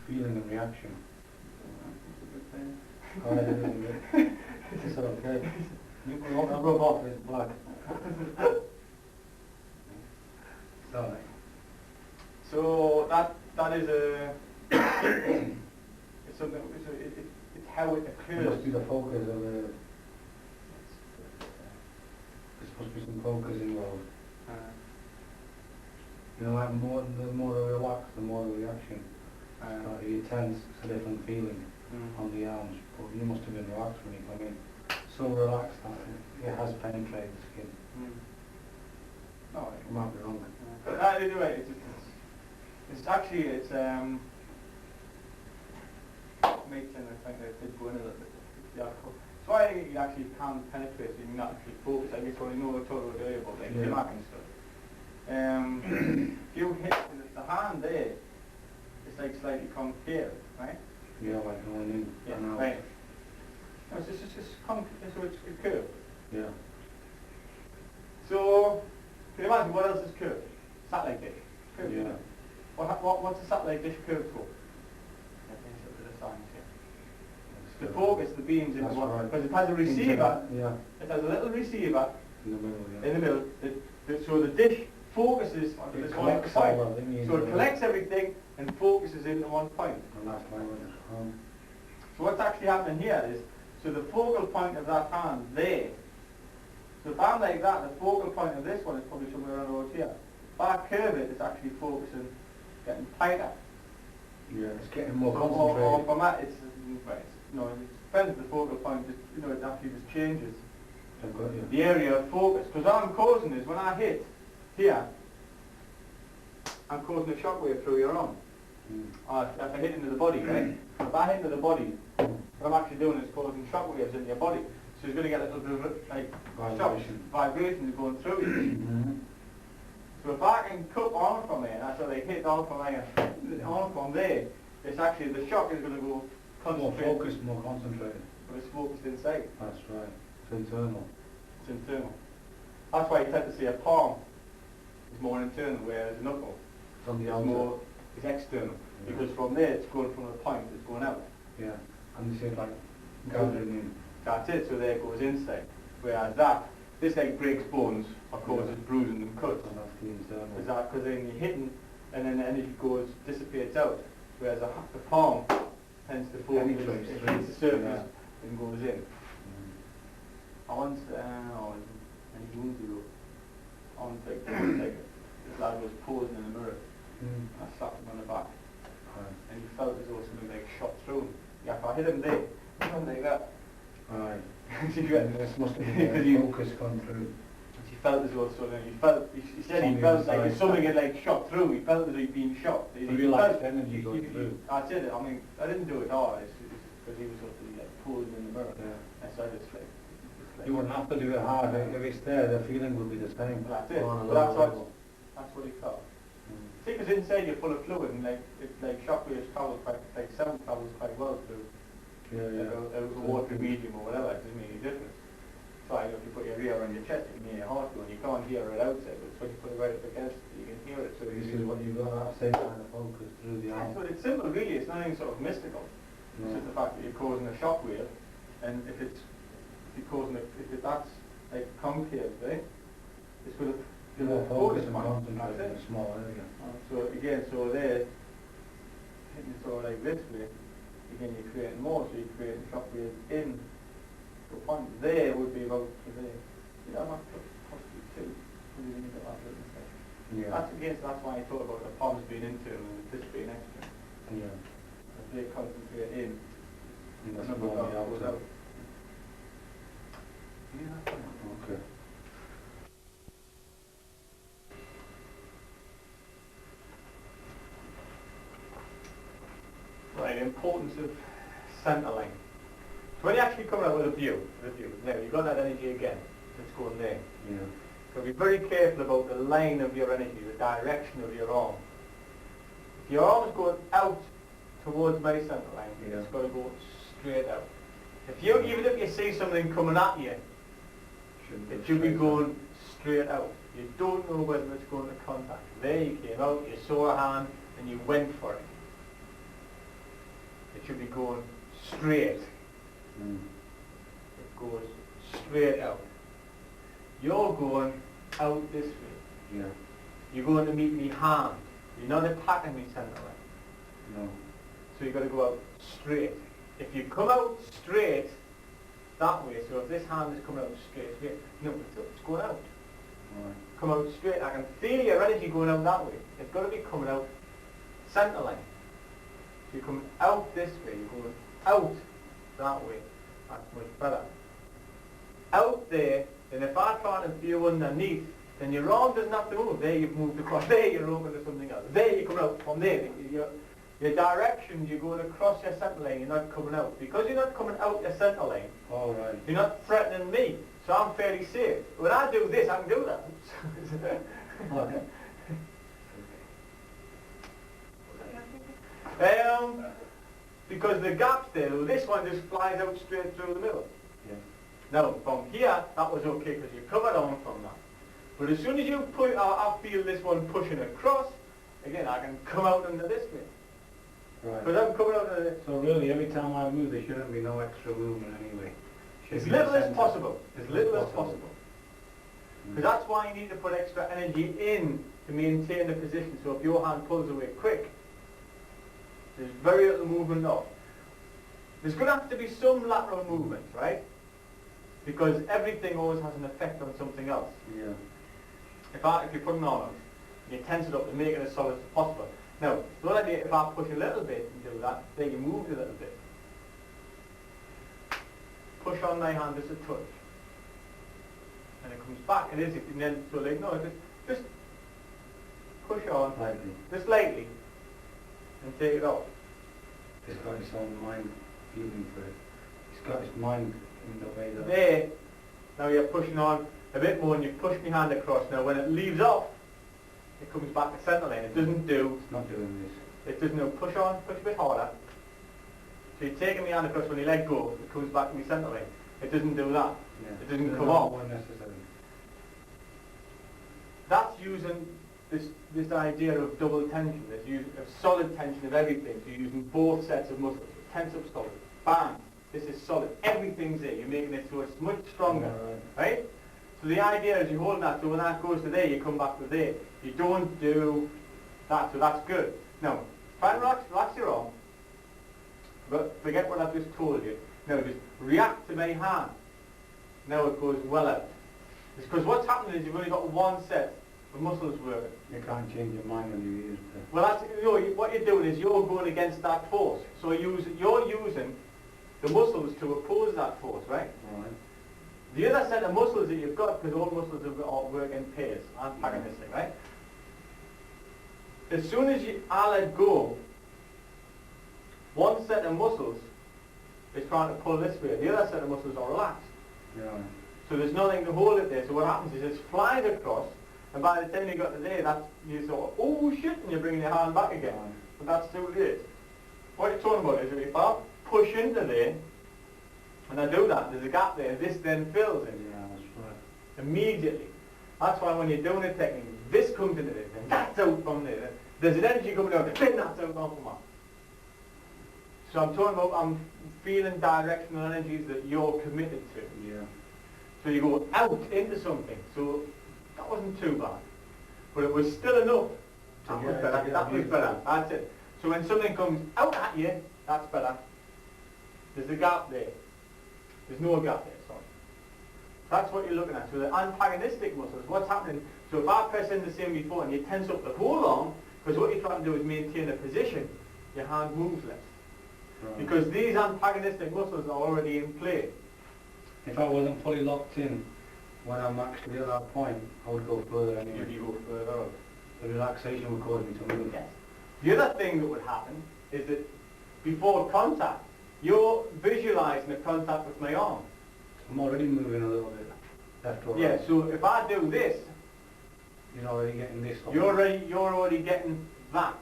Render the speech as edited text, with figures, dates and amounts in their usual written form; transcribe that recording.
feeling and reaction. That's Oh, I didn't get it's okay. I rub off this black. Sorry. So that is a it's something. It's how it It occurs. must be the focus of the. There's supposed to be some focus involved. You know, like the more they relax, the more the reaction. You tense, it's a different feeling on the arms. But you must have been relaxed when you come in. So relaxed that it has penetrated the skin. No, I might be wrong. anyway, it's actually makes sense. I think they did go in a little bit. Yeah, cool. So why you actually can't penetrate, so you can actually focus. I guess what I know what I told you earlier about like the Mac and stuff. If you hit the hand there, it's like slightly concave, right? Yeah, like going in. Yeah, and out. right. No, it's just concave, so it's curved. Yeah. So, can you imagine what else is curved? Satellite dish. Curved. Yeah. What's a satellite dish curved for? To focus the beams into one, right. because it has a receiver. Yeah. It has a little receiver In the middle, yeah. in the middle. So the dish focuses onto It this one collects point. all of it, So it collects everything and focuses into one point. And that's why it's So what's actually happening here is, so the focal point of that hand there, so if I'm like that, the focal point of this one is probably somewhere around about here. If I curve it, it's actually focusing, getting tighter. Yeah, it's getting more Or concentrated. from that, no, it depends on the focal point, it actually just changes I've got you. the area of focus. Because what I'm causing is, when I hit here, I'm causing a shockwave through your arm. If I hit into the body, right? If I hit into the body, what I'm actually doing is causing shockwaves in your body. So you're going to get a little bit of like vibrations going through you. So if I can cup on from there, that's where they hit on from there, on from there, it's actually the shock is going to go More concentrated. focused, more concentrated. But it's focused inside. That's right. It's internal. It's internal. That's why you tend to see a palm is more internal, whereas a knuckle It's on the is outer. more is external. Yeah. Because from there it's going from a point, it's going out. Yeah. And you see it like gathering in. That's it, so there it goes inside. Whereas this like breaks bones or causes bruising and cuts. And that's the internal. Because then you're hitting and then the energy dissipates out. Whereas the palm tends to focus, Penetrates it through. hits the surface Yeah. and goes in. I once, many moons ago, this lad was posing in the mirror. I slapped him on the back, and he felt as though something like shot through him. Yeah, if I hit him there, he went like that. Right. He went- This must have Because been you- the focus gone through. He felt as though something. He said On he the felt like inside. if something had like shot through. He felt as though he'd been shot. He Relaxed felt- energy going through. I said it. I mean, I didn't do it hard. It's because he was sort of like posing in the mirror. Yeah. And so I just like. You wouldn't have to do it hard. If it's there, the feeling will be the same. That's it. On a But that's lower what. level. That's what he felt. See, because inside you're full of fluid, and like shockwaves travel like sound travels quite well through Yeah, like a watery medium or whatever. It doesn't make any difference. So if you put your ear on your chest, you can hear your heart going. You can't hear it outside, but when you put it right up against it, you can hear it. So This is what you've got, that same kind of focus through the arm. So it's simple, really. It's nothing sort of mystical. It's just the fact that you're causing a shockwave, and if that's like concave, right? It's going to More focus and point. concentrate in That's a it. small area. So again, so there, hitting sort of like this way, again you're creating more, so you're creating shockwaves in the point. There would be about to there. You know, possibly two. When you got that little stuff. Yeah. That's why I thought about the palms being internal and this being external. Yeah. As they concentrate in, And that's number more on the goes outer. out. Yeah. Okay. Right, the importance of centre line. So when you actually come out with a view, now you've got that energy again, it's going there. Yeah. So be very careful about the line of your energy, the direction of your arm. If your arm is going out towards my centre line, it's got to go straight out. Even if you see something coming at you, it should be going straight out. You don't know whether it's going to contact. There you came out, you saw a hand, and you went for it. should be going straight. Mm. It goes straight out. You're going out this way. Yeah. You're going to meet me hand. You're not attacking me centrally. No. So you've got to go out straight. If you come out straight that way, so if this hand is coming out straight, no, it's going out. Right. Come out straight. I can feel your energy going out that way. It's got to be coming out centre line. So you're coming out this way, you're going out that way. That's much better. Out there, and if I try to feel underneath, then your arm doesn't have to move. There you've moved across. There you're open to something else. There you come out from there. Your directions, you're going across your centre line, you're not coming out. Because you're not coming out your centre line, All right. you're not threatening me. So I'm fairly safe. When I do this, I can do that. Okay. Because the gap's there, this one just flies out straight through the middle. Yeah. Now, from here, that was okay because you covered on from that. But as soon as you put, I feel this one pushing across, again, I can come out under this way. Right. Because I'm coming out under this. So really, every time I move, there shouldn't be no extra movement anyway. Should As be little the as centre. possible. As little as possible. possible. Because that's why you need to put extra energy in to maintain the position. So if your hand pulls away quick, there's very little movement off. There's going to have to be some lateral movement, right? Because everything always has an effect on something else. Yeah. If you put an arm out, you tense it up and make it as solid as possible. Now, the other idea, if I push a little bit and do that, then you move a little bit. Push on my hand just a touch. And it comes back, and then so like, no, just push on, Lightly. just lightly, and take it off. It's got its own mind feeling for it. It's got its mind in the way that... There, now you're pushing on a bit more and you push my hand across. Now when it leaves off, it comes back to centre line. It doesn't do, It's not doing this. it doesn't do, push on, push a bit harder. So you're taking my hand across, when you let go, it comes back to my centre line. It doesn't do that. Yeah. It doesn't It's come not off. more necessary. That's using this idea of double tension, this use of solid tension of everything. So you're using both sets of muscles. Tense up solid. Bang. This is solid. Everything's there. You're making it so it's much stronger. Right? So the idea is you're holding that, so when that goes to there, you come back to there. You don't do that, so that's good. Now, try and relax your arm, but forget what I've just told you. Now just react to my hand. Now it goes well out. It's because what's happening is you've only got one set of muscles working. You can't change your mind when you use the... Well, that's, what you're doing is you're going against that force. So you're using the muscles to oppose that force, right? Right. The other set of muscles that you've got, because all muscles all work in pairs, antagonistic, right? As soon as I let go, one set of muscles is trying to pull this way. The other set of muscles are relaxed. Yeah. So there's nothing to hold it there. So what happens is it's flying across, and by the time you got to there, that's, you sort of, oh shit, and you're bringing your hand back again. Right. But that's too late. What you're talking about is if I push into there, and I do that, there's a gap there, this then fills it. Yeah, that's right. Immediately. That's why when you're doing a technique, this comes into this, and that's out from there. There's an energy coming out, and then that's out from that. So I'm talking about, I'm feeling directional energies that you're committed to. Yeah. So you go out into something. So that wasn't too bad. But it was still enough. That was better. That was better. That's it. So when something comes out at you, that's better. There's a gap there. There's no gap there, sorry. That's what you're looking at. So the antagonistic muscles, what's happening? So if I press in the same before and you tense up the whole arm, because what you're trying to do is maintain a position, your hand moves less. Right. Because these antagonistic muscles are already in play. If I wasn't fully locked in when I'm actually at that point, I would go further anyway. If you go further up. The relaxation would cause me to move. Yes. The other thing that would happen is that before contact, you're visualising the contact with my arm. I'm already moving a little bit left or right. Yeah, so if I do this, You're already getting this. you're already getting that.